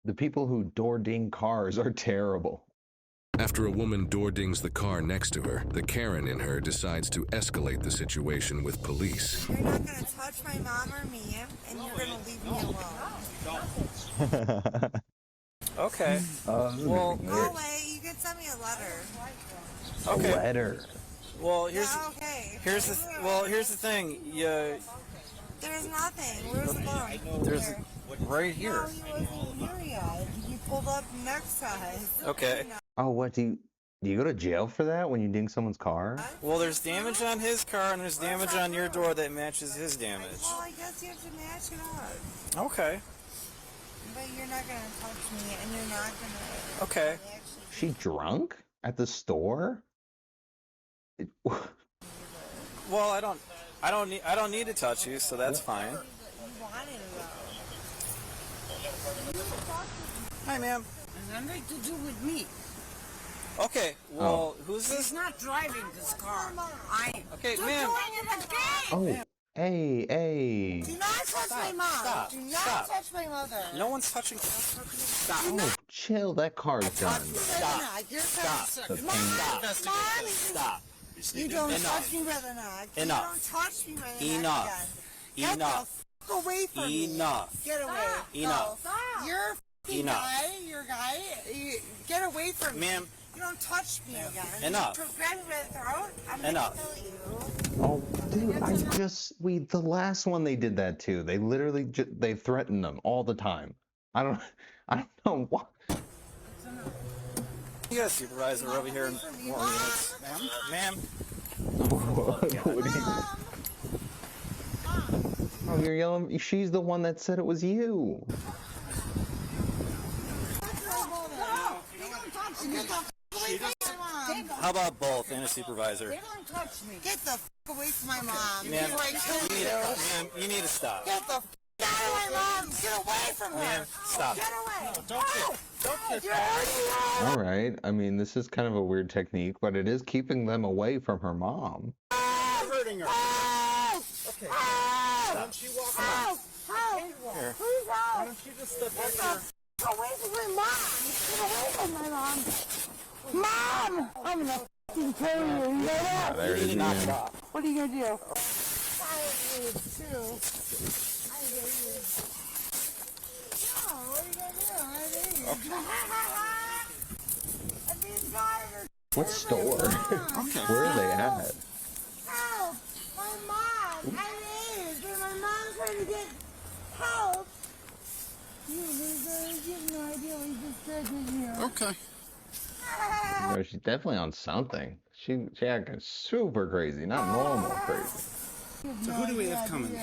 The people who door ding cars are terrible. After a woman door dings the car next to her, the Karen in her decides to escalate the situation with police. You're not going to touch my mom or me, and you're going to leave me alone. Okay. Well, go away. You can send me a letter. Okay. A letter. Well, here's okay. here's the thing. There's nothing. Where's the phone? There's right here. No, he wasn't here yet. He pulled up next to us. Okay. Oh, what do you go to jail for that when you ding someone's car? Well, there's damage on his car and there's damage on your door that matches his damage. Well, I guess you have to match it up. Okay. But you're not gonna touch me, and you're not gonna. Okay. She drunk at the store? Well, I don't need to touch you, so that's fine. You wanted it though. Hi, ma'am. Has nothing to do with me. Okay. Well, who's He's this? not driving this car. I am. Okay, You're ma'am. doing it again. Oh, hey. Do not touch my mom. Stop. Do not Stop. touch my mother. No one's touching. Stop. Oh, chill. That car's done. Stop. You're Stop. Stop. You don't Enough. touch me with a knock. Enough. You don't touch me with a knock Enough. again. Enough. Get the f away from me. Enough. Get away. Enough. Stop. You're a Enough. You're a guy. Get away from me. Ma'am. You don't touch me again. Enough. You grab me by the throat. I'm Enough. gonna kill you. Oh, dude, the last one they did that too. They literally they threatened them all the time. I don't know what. You got a supervisor over here in 4 minutes. Ma'am. What are you... Oh, you're yelling. She's the one that said it was you. How about both and a supervisor? They don't touch me. Get the f away from my mom. Ma'am, Before I kill you. ma'am, you need to stop. Get the f out of my mom. Get away from her. Ma'am, stop. Get away. Don't You're hurting her. All right. I mean, this is kind of a weird technique, but it is keeping them away from her mom. hurting her. Okay. Why don't you walk around? Here. Why don't you just step back here? Away from my mom. Get away from my mom. Mom! I'm gonna f***ing kill you. You know that? There it is again. What are you gonna do? I hate you too. I hate you. No, what are you gonna do? I hate you. And these guys are... What store? Okay. Where are they at? Help! My mom! I hate you. My mom's trying to get help. You losers, you have no idea what you just said, did you? Okay. No, she's definitely on something. She acting super crazy, not normal crazy. So who do we have coming?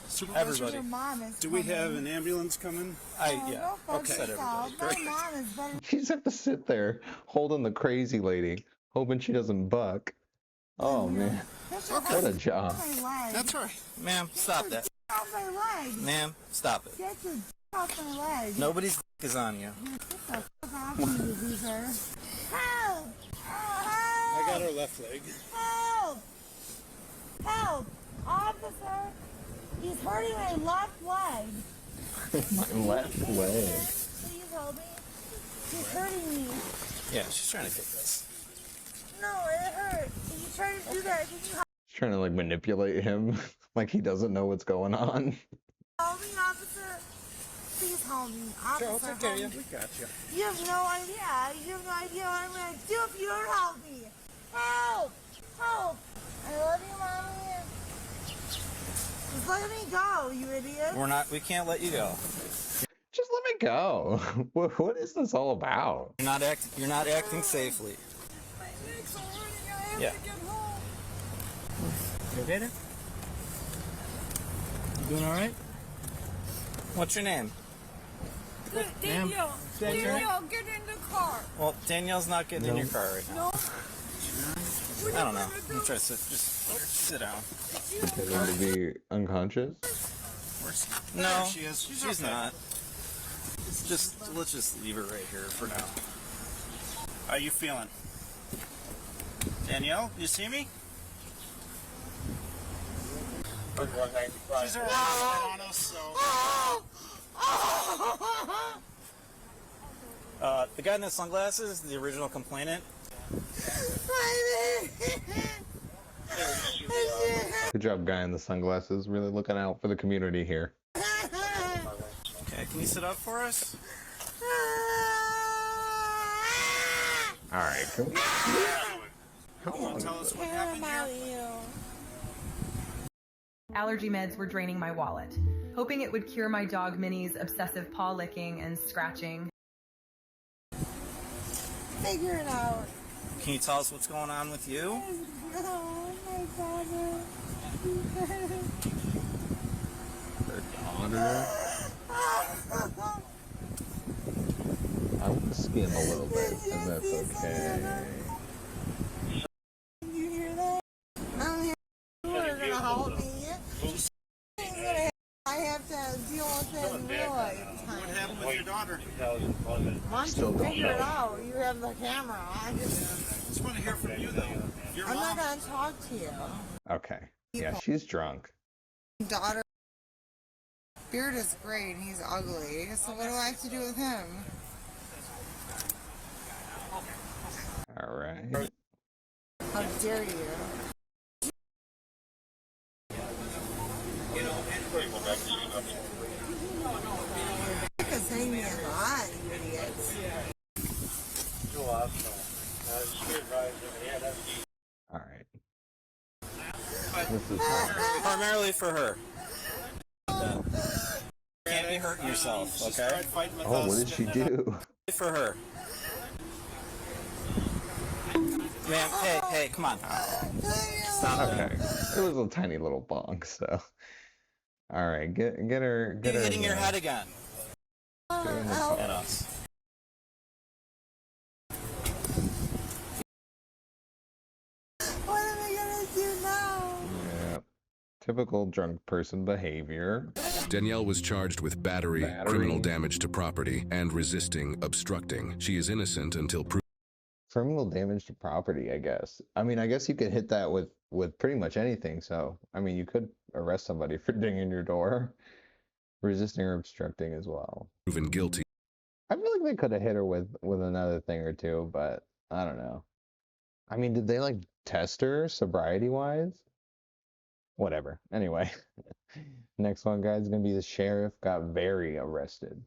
Supervisor? Everybody. Do we have an ambulance coming? Yeah. Okay. Said everybody. Great. My mom is better. You just have to sit there holding the crazy lady, hoping she doesn't buck. Oh man, what a job. That's right. Ma'am, stop that. Off my leg. Ma'am, stop it. Get your off my leg. Nobody's is on you. Get the fuck off me, you loser. Help! I got her left leg. Help! Help! Officer! He's hurting my left leg. My left leg. Please help me. He's hurting me. Yeah, she's trying to kick us. No, it hurts. You try to do that. Can you She's trying to like manipulate him, like he doesn't know what's going on. help me, officer? Please help me. Officer, Joe, it's okay. help me. We got you. You have no idea. You have no idea what I'm going to do if you don't help me. Help! Help! I love you, Mommy. Just let me go, you idiot. We can't let you go. Just let me go. What is this all about? You're not acting safely. My leg's are hurting. I have Yeah. to get home. You okay there? You doing all right? What's your name? Danielle, Danielle, get in the car. Well, Danielle's not getting in your car right now. No. I don't know. You try to just sit down. Pretending to be unconscious? No, There she is. she's okay. not. Let's just leave her right here for now. How you feeling? Danielle, you see me? She's already spit on us, so... The guy in the sunglasses, the original complainant. Good job, guy in the sunglasses. Really looking out for the community here. Okay, can you sit up for us? Alright, cool. Tell us what happened here. Allergy meds were draining my wallet. Hoping it would cure my dog Minnie's obsessive paw licking and scratching. Figure it out. Can you tell us what's going on with you? Oh, my father. Her daughter. I want to skim a little bit, and that's okay. You hear that? I'm here. You are gonna help me. I have to deal with it in real life time. What happened with your daughter? Why don't you figure it out? You have the camera. I Just want to hear from you, though. Your I'm mom. not gonna talk to you. Okay. Yeah, she's drunk. Daughter. Beard is great and he's ugly. So what do I have to do with him? Alright. How dare you? Because hang me a lot, you idiots. Alright. This is Primarily for her. Can't be hurting yourself, okay? oh, what did she do? For her. Man, hey, come on. Stop Okay. It was a tiny little bong, so. Alright, get her You're hitting your head again. get her in the car. At us. What am I gonna do now? Yeah. Typical drunk person behavior. Danielle was charged with battery, criminal damage to property, and resisting obstructing. She is innocent until proven. Criminal damage to property, I guess. I mean, I guess you could hit that with pretty much anything. So, I mean, you could arrest somebody for dinging your door, resisting or obstructing as well. Guilty. I feel like they could have hit her with another thing or two, but I don't know. I mean, did they like test her sobriety wise? Whatever. Anyway, next one, guys, is gonna be the sheriff got very arrested.